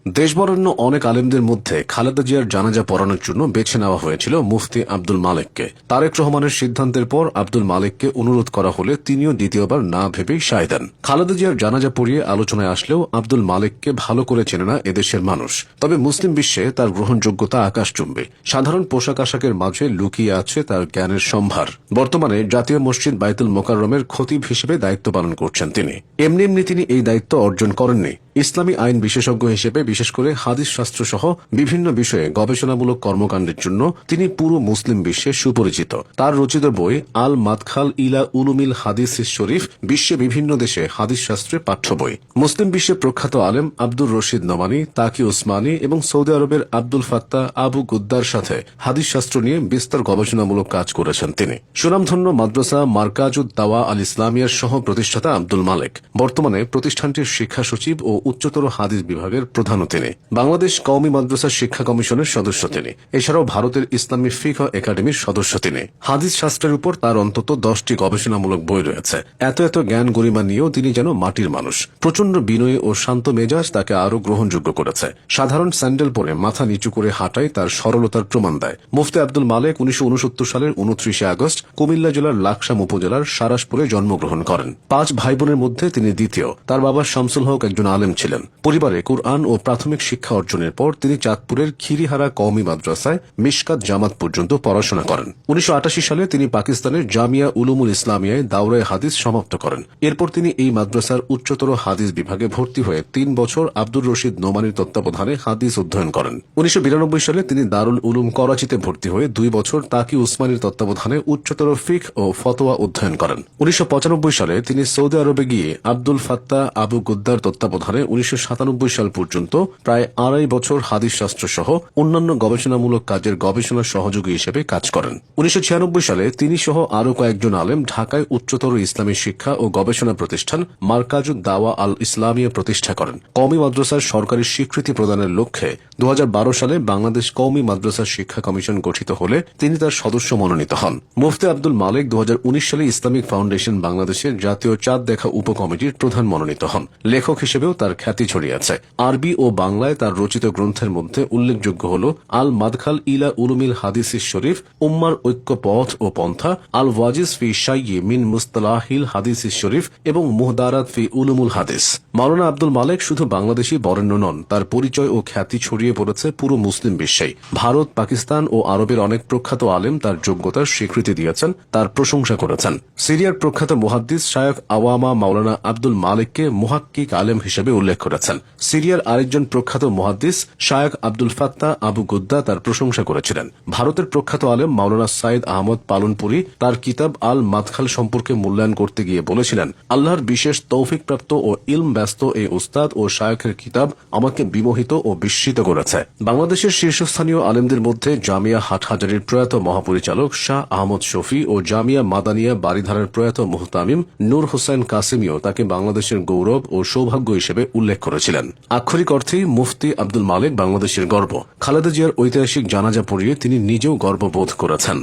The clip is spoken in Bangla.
দেশবরেণ্য অনেক আলেমদের মধ্যে খালেদা জিয়ার জানাজা পড়ানোর জন্য বেছে নেওয়া হয়েছিল মুফতি আব্দুল মালেককে। তারেক রহমানের সিদ্ধান্তের পর আব্দুল মালেককে অনুরোধ করা হলে তিনিও দ্বিতীয়বার না ভেবেই সায় দেন। খালেদা জিয়ার জানাজা পড়িয়ে আলোচনায় আসলেও আব্দুল মালেককে ভালো করে চেনে না এদেশের মানুষ। তবে মুসলিম বিশ্বে তার গ্রহণযোগ্যতা আকাশচুম্বী। সাধারণ পোশাক আশাকের মাঝে লুকিয়ে আছে তার জ্ঞানের সম্ভার। বর্তমানে জাতীয় মসজিদ বাইতুল মোকাররমের খতিব হিসেবে দায়িত্ব পালন করছেন তিনি। এমনি তিনি এই দায়িত্ব অর্জন করেননি। ইসলামী আইন বিশেষজ্ঞ হিসেবে বিশেষ করে হাদিস শাস্ত্র সহ বিভিন্ন বিষয়ে গবেষণামূলক কর্মকাণ্ডের জন্য তিনি পুরো মুসলিম বিশ্বে সুপরিচিত। তার রচিত বই আল মাদখাল ইলা উলুমিল হাদিস শরীফ বিশ্বে বিভিন্ন দেশে হাদিস শাস্ত্রের পাঠ্য বই। মুসলিম বিশ্বে প্রখ্যাত আলেম আব্দুর রশিদ নোমানী, তাকি ওসমানী এবং সৌদি আরবের আব্দুল ফাত্তাহ আবু গুদ্দার সাথে হাদিস শাস্ত্র নিয়ে বিস্তর গবেষণামূলক কাজ করেছেন তিনি। সুনামধন্য মাদ্রাসা মারকাজুদ দাওয়া আল ইসলামিয়ার সহ প্রতিষ্ঠাতা আব্দুল মালেক বর্তমানে প্রতিষ্ঠানটির শিক্ষা সচিব ও উচ্চতর হাদিস বিভাগের প্রধানও তিনি। বাংলাদেশ কওমি মাদ্রাসা শিক্ষা কমিশনের সদস্য তিনি। এছাড়াও ভারতের ইসলামী ফিকহ একাডেমির সদস্য তিনি। হাদিস শাস্ত্রের উপর তার অন্তত 10টি গবেষণামূলক বই রয়েছে। এত জ্ঞান গরিমা নিয়েও তিনি যেন মাটির মানুষ। প্রচন্ড বিনয়ী ও শান্ত মেজাজ তাকে আরও গ্রহণযোগ্য করেছে। সাধারণ স্যান্ডেল পরে মাথা নিচু করে হাঁটাই তার সরলতার প্রমাণ দেয়। মুফতি আব্দুল মালেক 1969 সালের 29 আগস্ট কুমিল্লা জেলার লাকসাম উপজেলার সারাসপুরে জন্মগ্রহণ করেন। 5 ভাই বোনের মধ্যে তিনি দ্বিতীয়। তার বাবা শামসুল হক একজন আলেম ছিলেন। পরিবারে কুরআন ও প্রাথমিক শিক্ষা অর্জনের পর তিনি চাঁদপুরের খিরিহারা কওমি মাদ্রাসায় মিশকাত জামাত পর্যন্ত পড়াশোনা করেন। 1988 সালে তিনি পাকিস্তানের জামিয়া উলুমুল ইসলামিয়ায় দাওরায়ে হাদিস সমাপ্ত করেন। এরপর তিনি এই মাদ্রাসার উচ্চতর হাদিস বিভাগে ভর্তি হয়ে 3 বছর আব্দুর রশিদ নোমানীর তত্ত্বাবধানে হাদিস অধ্যয়ন করেন। 1992 সালে তিনি দারুল উলুম করাচিতে ভর্তি হয়ে 2 বছর তাকি উসমানীর তত্ত্বাবধানে উচ্চতর ফিকহ ও ফতোয়া অধ্যয়ন করেন। 1995 সালে তিনি সৌদি আরবে গিয়ে আব্দুল ফাত্তাহ আবু গুদ্দার তত্ত্বাবধানে 1997 সাল পর্যন্ত প্রায় 2.5 বছর হাদিস শাস্ত্র সহ অন্যান্য গবেষণামূলক কাজের গবেষণা সহযোগী হিসেবে কাজ করেন। 1996 সালে তিনি সহ আরও কয়েকজন আলেম ঢাকায় উচ্চতর ইসলামী শিক্ষা ও গবেষণা প্রতিষ্ঠান মারকাজুদ দাওয়া আল ইসলামিয়া প্রতিষ্ঠা করেন। কওমি মাদ্রাসার সরকারি স্বীকৃতি প্রদানের লক্ষ্যে 2012 সালে বাংলাদেশ কওমি মাদ্রাসা শিক্ষা কমিশন গঠিত হলে তিনি তার সদস্য মনোনীত হন। মুফতি আব্দুল মালেক 2019 সালে ইসলামিক ফাউন্ডেশন বাংলাদেশের জাতীয় চাঁদ দেখা উপকমিটির প্রধান মনোনীত হন। লেখক হিসেবেও তার খ্যাতি ছড়িয়েছে। আরবি ও বাংলায় তার রচিত গ্রন্থের মধ্যে উল্লেখযোগ্য হল আল মাদখাল ইলা উলুমিল হাদিস শরীফ, উম্মার ঐক্য পথ ও পন্থা, আল ওয়াজিজ ফি শাইয়্যি মিন মুস্তালাহিল হাদিস শরীফ এবং মুহদারাত ফি উলুমুল হাদিস। মাওলানা আব্দুল মালেক শুধু বাংলাদেশী বরেণ্য নন, তার পরিচয় ও খ্যাতি ছড়িয়ে পড়েছে পুরো মুসলিম বিশ্বেই। ভারত, পাকিস্তান ও আরবের অনেক প্রখ্যাত আলেম তার যোগ্যতার স্বীকৃতি দিয়েছেন, তার প্রশংসা করেছেন। সিরিয়ার প্রখ্যাত মুহাদ্দিস শায়খ আওয়ামা মাওলানা আব্দুল মালেককে মুহাক্কিক আলেম হিসেবে উল্লেখ করেছেন। সিরিয়ার আরেকজন প্রখ্যাত মুহাদ্দিস শায়খ আব্দুল ফাত্তাহ আবু গুদ্দা তার প্রশংসা করেছিলেন। ভারতের প্রখ্যাত আলেম মাওলানা সাইদ আহমদ পালনপুরি তার কিতাব আল মাদখাল সম্পর্কে মূল্যায়ন করতে গিয়ে বলেছিলেন, আল্লাহর বিশেষ তৌফিকপ্রাপ্ত ও ইলম ব্যস্ত এই উস্তাদ ও শায়খের কিতাব আমাকে বিমোহিত ও বিস্মিত করেছে। বাংলাদেশের শীর্ষস্থানীয় আলেমদের মধ্যে জামিয়া হাটহাজারীর প্রয়াত মহাপরিচালক শাহ আহমদ শফি ও জামিয়া মাদানিয়া বারিধারার প্রয়াত মুহতামিম নূর হোসেন কাসিমিও তাকে বাংলাদেশের গৌরব ও সৌভাগ্য হিসেবে উল্লেখ করেছিলেন। আক্ষরিক অর্থেই মুফতি আব্দুল মালেক বাংলাদেশের গর্ব। খালেদা জিয়ার ঐতিহাসিক জানাজা পড়িয়ে তিনি নিজেও গর্ববোধ করেছেন।